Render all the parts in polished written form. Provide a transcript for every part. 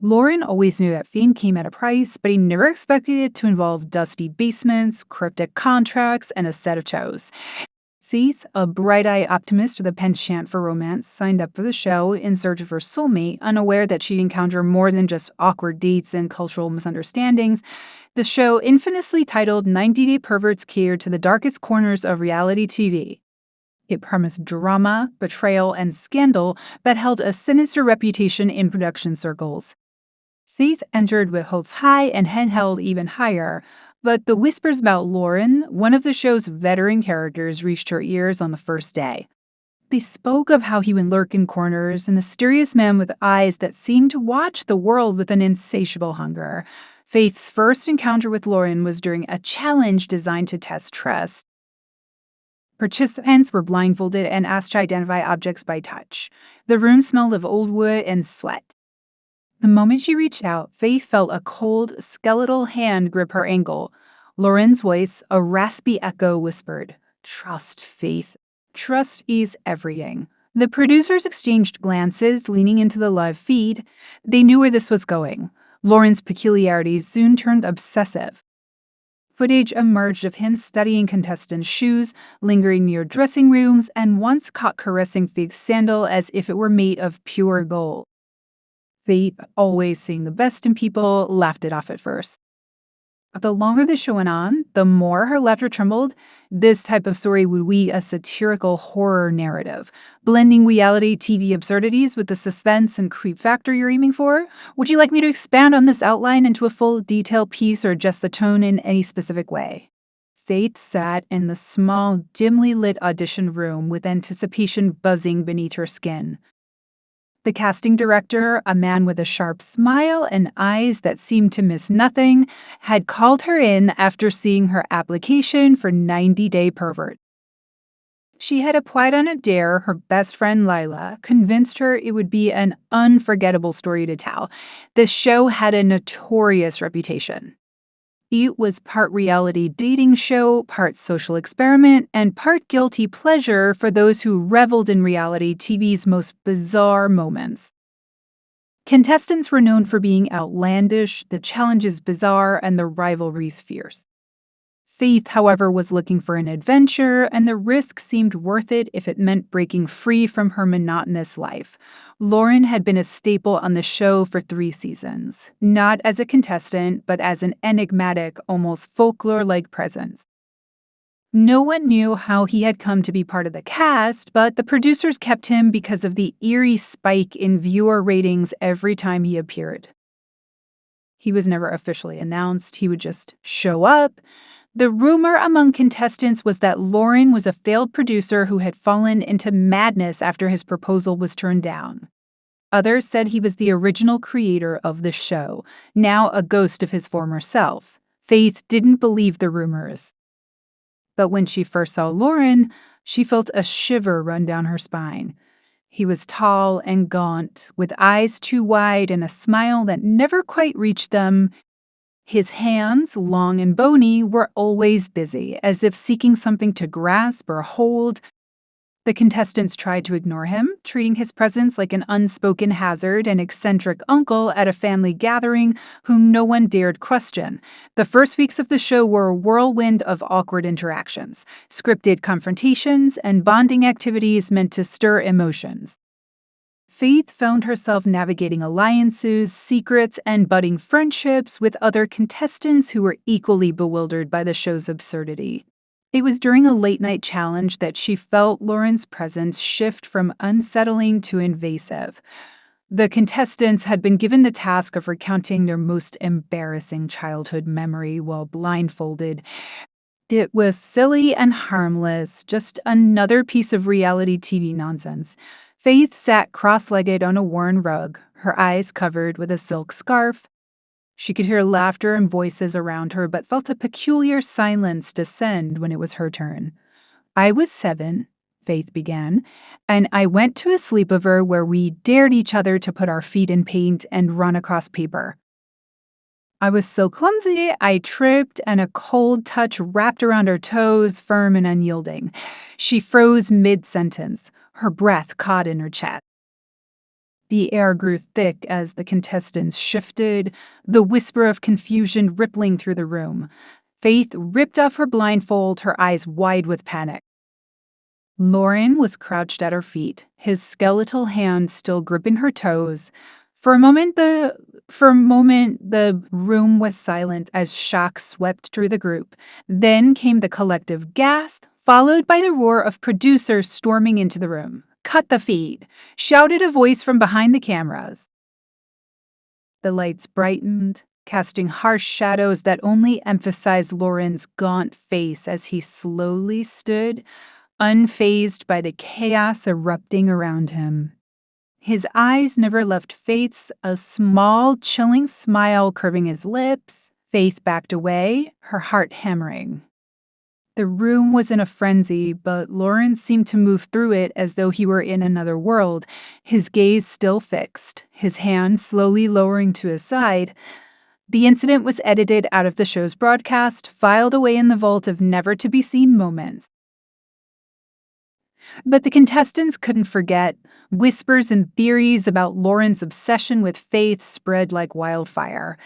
Loren always knew that fame came at a price, but he never expected it to involve dusty basements, cryptic contracts, and a set of chows. Cease, a bright-eyed optimist with a penchant for romance, signed up for the show in search of her soulmate, unaware that she'd encounter more than just awkward dates and cultural misunderstandings. The show, infamously titled 90 Day Perverts, catered to the darkest corners of reality TV. It promised drama, betrayal, and scandal, but held a sinister reputation in production circles. Faith entered with hopes high and head held even higher, but the whispers about Loren, one of the show's veteran characters, reached her ears on the first day. They spoke of how he would lurk in corners, a mysterious man with eyes that seemed to watch the world with an insatiable hunger. Faith's first encounter with Loren was during a challenge designed to test trust. Participants were blindfolded and asked to identify objects by touch. The room smelled of old wood and sweat. The moment she reached out, Faith felt a cold, skeletal hand grip her ankle. Loren's voice, a raspy echo, whispered, "Trust, Faith. Trust is everything." The producers exchanged glances, leaning into the live feed. They knew where this was going. Loren's peculiarities soon turned obsessive. Footage emerged of him studying contestants' shoes, lingering near dressing rooms, and once caught caressing Faith's sandal as if it were made of pure gold. Faith, always seeing the best in people, laughed it off at first. But the longer the show went on, the more her laughter trembled. This type of story would weave a satirical horror narrative, blending reality TV absurdities with the suspense and creep factor you're aiming for. Would you like me to expand on this outline into a full, detailed piece or adjust the tone in any specific way? Faith sat in the small, dimly lit audition room with anticipation buzzing beneath her skin. The casting director, a man with a sharp smile and eyes that seemed to miss nothing, had called her in after seeing her application for 90 Day Pervert. She had applied on a dare her best friend Lila convinced her it would be an unforgettable story to tell. The show had a notorious reputation. It was part reality dating show, part social experiment, and part guilty pleasure for those who reveled in reality TV's most bizarre moments. Contestants were known for being outlandish, the challenges bizarre, and the rivalries fierce. Faith, however, was looking for an adventure, and the risk seemed worth it if it meant breaking free from her monotonous life. Loren had been a staple on the show for 3 seasons, not as a contestant, but as an enigmatic, almost folklore-like presence. No one knew how he had come to be part of the cast, but the producers kept him because of the eerie spike in viewer ratings every time he appeared. He was never officially announced, he would just show up. The rumor among contestants was that Loren was a failed producer who had fallen into madness after his proposal was turned down. Others said he was the original creator of the show, now a ghost of his former self. Faith didn't believe the rumors. But when she first saw Loren, she felt a shiver run down her spine. He was tall and gaunt, with eyes too wide and a smile that never quite reached them. His hands, long and bony, were always busy, as if seeking something to grasp or hold. The contestants tried to ignore him, treating his presence like an unspoken hazard, an eccentric uncle at a family gathering whom no one dared question. The first weeks of the show were a whirlwind of awkward interactions, scripted confrontations, and bonding activities meant to stir emotions. Faith found herself navigating alliances, secrets, and budding friendships with other contestants who were equally bewildered by the show's absurdity. It was during a late-night challenge that she felt Loren's presence shift from unsettling to invasive. The contestants had been given the task of recounting their most embarrassing childhood memory while blindfolded. It was silly and harmless, just another piece of reality TV nonsense. Faith sat cross-legged on a worn rug, her eyes covered with a silk scarf. She could hear laughter and voices around her, but felt a peculiar silence descend when it was her turn. "I was 7, Faith began, "and I went to a sleepover where we dared each other to put our feet in paint and run across paper. I was so clumsy, I tripped, and a cold touch wrapped around her toes, firm and unyielding. She froze mid-sentence, her breath caught in her chest. The air grew thick as the contestants shifted, the whisper of confusion rippling through the room. Faith ripped off her blindfold, her eyes wide with panic. Loren was crouched at her feet, his skeletal hand still gripping her toes. For a moment, the room was silent as shock swept through the group. Then came the collective gasp, followed by the roar of producers storming into the room. "Cut the feed!" shouted a voice from behind the cameras. The lights brightened, casting harsh shadows that only emphasized Loren's gaunt face as he slowly stood, unfazed by the chaos erupting around him. His eyes never left Faith's, a small, chilling smile curving his lips. Faith backed away, her heart hammering. The room was in a frenzy, but Loren seemed to move through it as though he were in another world, his gaze still fixed, his hand slowly lowering to his side. The incident was edited out of the show's broadcast, filed away in the vault of never-to-be-seen moments. But the contestants couldn't forget. Whispers and theories about Loren's obsession with Faith spread like wildfire.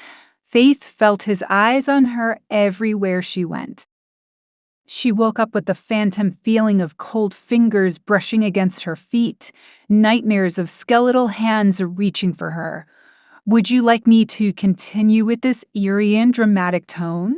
Faith felt his eyes on her everywhere she went. She woke up with the phantom feeling of cold fingers brushing against her feet, nightmares of skeletal hands reaching for her. "Would you like me to continue with this eerie and dramatic tone?"